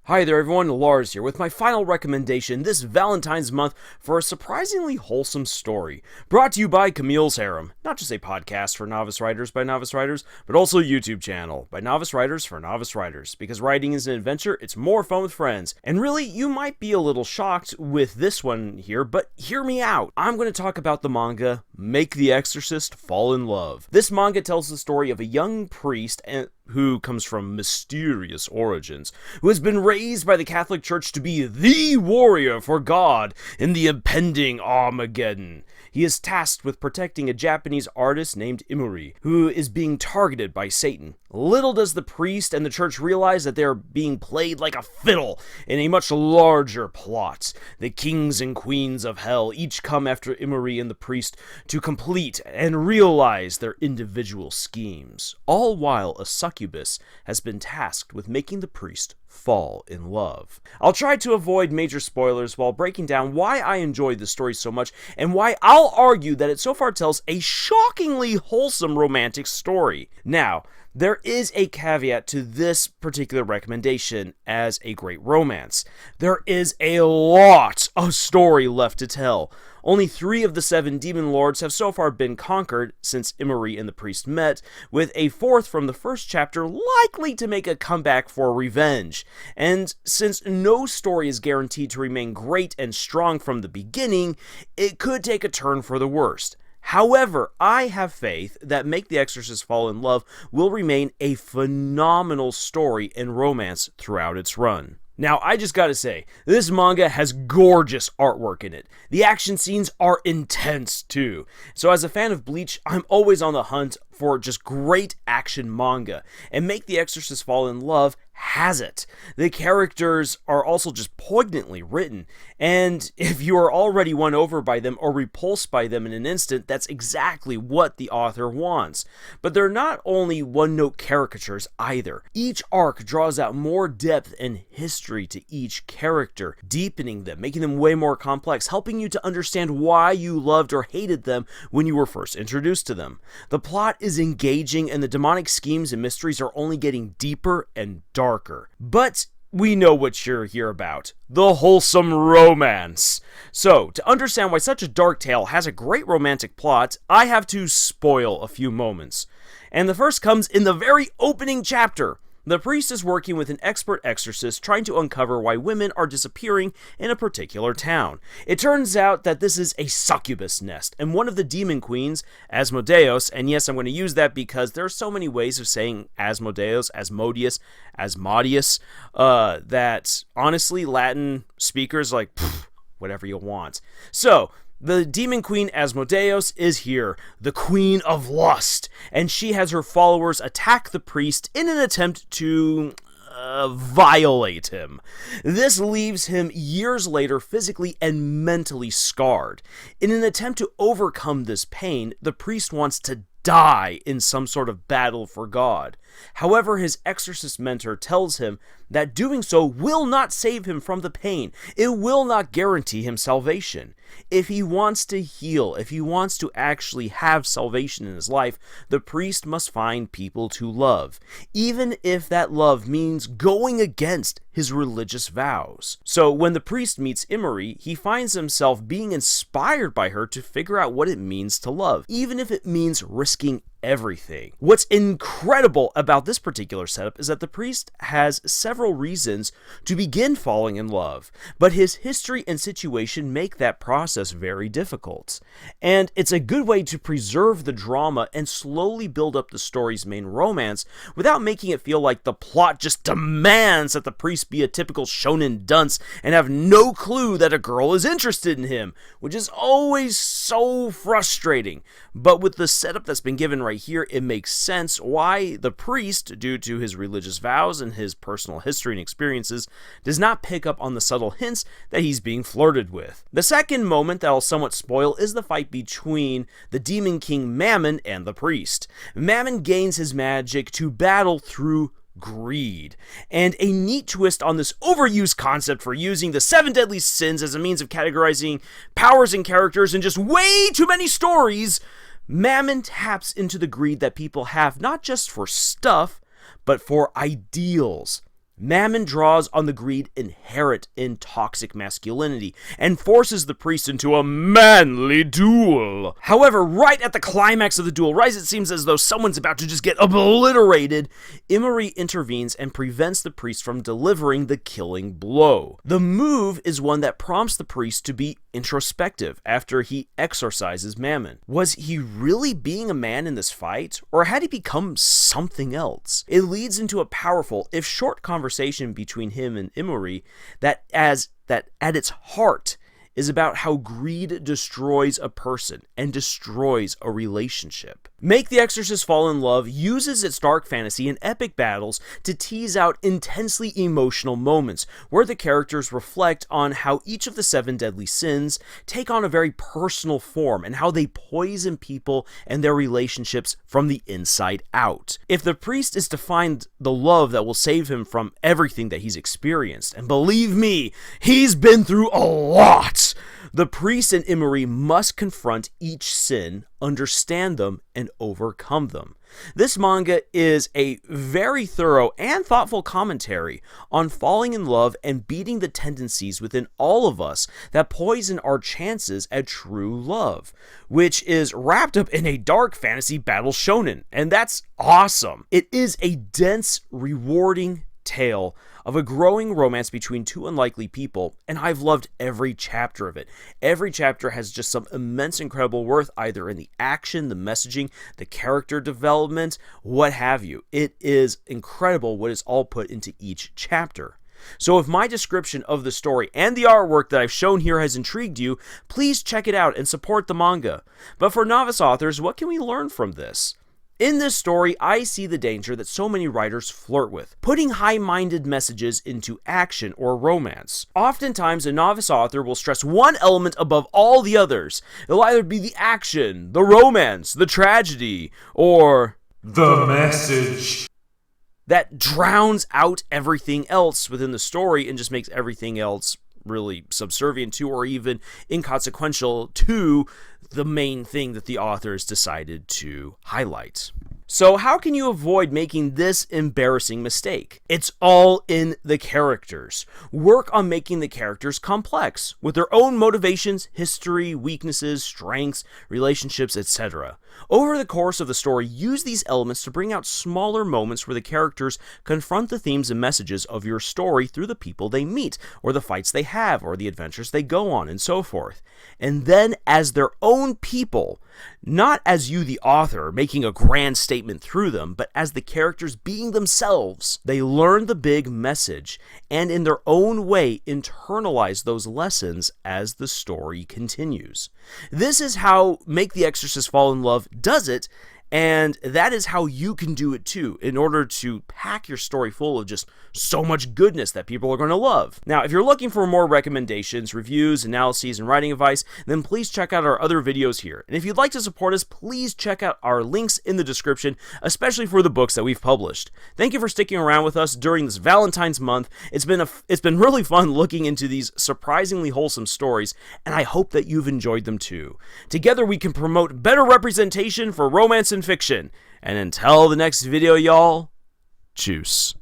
Hi there everyone, Lars here with my final recommendation this Valentine's month for a surprisingly wholesome story. Brought to you by Camille's Harem, not just a podcast for novice writers by novice writers, but also a YouTube channel by novice writers for novice writers. Because writing is an adventure, it's more fun with friends. And really, you might be a little shocked with this one here, but hear me out. I'm going to talk about the manga, Make the Exorcist Fall in Love. This manga tells the story of a young priest who comes from mysterious origins, who has been raised by the Catholic Church to be the warrior for God in the impending Armageddon. He is tasked with protecting a Japanese artist named Imuri, who is being targeted by Satan. Little does the priest and the church realize that they are being played like a fiddle in a much larger plot. The kings and queens of hell each come after Imuri and the priest to complete and realize their individual schemes, all while a succubus has been tasked with making the priest fall in love. I'll try to avoid major spoilers while breaking down why I enjoyed the story so much and why I'll argue that it so far tells a shockingly wholesome romantic story. Now, there is a caveat to this particular recommendation as a great romance. There is a lot of story left to tell. Only 3 of the 7 demon lords have so far been conquered since Imuri and the priest met, with a 4th from the first chapter likely to make a comeback for revenge. And since no story is guaranteed to remain great and strong from the beginning, it could take a turn for the worst. However, I have faith that Make the Exorcist Fall in Love will remain a phenomenal story and romance throughout its run. Now, I just gotta say, this manga has gorgeous artwork in it. The action scenes are intense, too. So as a fan of Bleach, I'm always on the hunt for just great action manga, and Make the Exorcist Fall in Love has it. The characters are also just poignantly written, and if you are already won over by them or repulsed by them in an instant, that's exactly what the author wants. But they're not only one-note caricatures either. Each arc draws out more depth and history to each character, deepening them, making them way more complex, helping you to understand why you loved or hated them when you were first introduced to them. The plot is engaging, and the demonic schemes and mysteries are only getting deeper and darker. But we know what you're here about. The wholesome romance. So, to understand why such a dark tale has a great romantic plot, I have to spoil a few moments. And the first comes in the very opening chapter. The priest is working with an expert exorcist trying to uncover why women are disappearing in a particular town. It turns out that this is a succubus nest, and one of the demon queens, Asmodeus, and yes, I'm going to use that because there are so many ways of saying Asmodeus, Asmodeus, Asmodeus, that honestly, Latin speakers like, whatever you want. So, the demon queen Asmodeus is here, the queen of lust, and she has her followers attack the priest in an attempt to violate him. This leaves him years later physically and mentally scarred. In an attempt to overcome this pain, the priest wants to die in some sort of battle for God. However, his exorcist mentor tells him that doing so will not save him from the pain. It will not guarantee him salvation. If he wants to heal, if he wants to actually have salvation in his life, the priest must find people to love, even if that love means going against his religious vows. So when the priest meets Imuri, he finds himself being inspired by her to figure out what it means to love, even if it means risking everything. What's incredible about this particular setup is that the priest has several reasons to begin falling in love, but his history and situation make that process very difficult. And it's a good way to preserve the drama and slowly build up the story's main romance without making it feel like the plot just demands that the priest be a typical shonen dunce and have no clue that a girl is interested in him, which is always so frustrating. But with the setup that's been given right here, it makes sense why the priest, due to his religious vows and his personal history and experiences, does not pick up on the subtle hints that he's being flirted with. The second moment that I'll somewhat spoil is the fight between the demon king Mammon and the priest. Mammon gains his magic to battle through greed. And a neat twist on this overused concept for using the 7 deadly sins as a means of categorizing powers and characters in just way too many stories, Mammon taps into the greed that people have not just for stuff, but for ideals. Mammon draws on the greed inherent in toxic masculinity and forces the priest into a manly duel. However, right at the climax of the duel, right as it seems as though someone's about to just get obliterated, Imari intervenes and prevents the priest from delivering the killing blow. The move is one that prompts the priest to be introspective after he exorcises Mammon. Was he really being a man in this fight, or had he become something else? It leads into a powerful, if short, conversation between him and Imari that at its heart is about how greed destroys a person and destroys a relationship. Make the Exorcist Fall in Love uses its dark fantasy and epic battles to tease out intensely emotional moments where the characters reflect on how each of the 7 deadly sins take on a very personal form and how they poison people and their relationships from the inside out. If the priest is to find the love that will save him from everything that he's experienced, and believe me, he's been through a lot, the priest and Imari must confront each sin, understand them, and overcome them. This manga is a very thorough and thoughtful commentary on falling in love and beating the tendencies within all of us that poison our chances at true love, which is wrapped up in a dark fantasy battle shonen, and that's awesome. It is a dense, rewarding tale of a growing romance between 2 unlikely people, and I've loved every chapter of it. Every chapter has just some immense, incredible worth, either in the action, the messaging, the character development, what have you. It is incredible what is all put into each chapter. So if my description of the story and the artwork that I've shown here has intrigued you, please check it out and support the manga. But for novice authors, what can we learn from this? In this story, I see the danger that so many writers flirt with, putting high-minded messages into action or romance. Oftentimes, a novice author will stress one element above all the others. It'll either be the action, the romance, the tragedy, or the message that drowns out everything else within the story and just makes everything else really subservient to or even inconsequential to the main thing that the author has decided to highlight. So how can you avoid making this embarrassing mistake? It's all in the characters. Work on making the characters complex, with their own motivations, history, weaknesses, strengths, relationships, etc. Over the course of the story, use these elements to bring out smaller moments where the characters confront the themes and messages of your story through the people they meet, or the fights they have, or the adventures they go on, and so forth. And then, as their own people, not as you, the author, making a grand statement through them, but as the characters being themselves, they learn the big message, and in their own way internalize those lessons as the story continues. This is how Make the Exorcist Fall in Love does it, and that is how you can do it too, in order to pack your story full of just so much goodness that people are going to love. Now, if you're looking for more recommendations, reviews, analyses, and writing advice, then please check out our other videos here. And if you'd like to support us, please check out our links in the description, especially for the books that we've published. Thank you for sticking around with us during this Valentine's month. It's been really fun looking into these surprisingly wholesome stories, and I hope that you've enjoyed them too. Together we can promote better representation for romance and fiction. And until the next video, y'all, tschüss.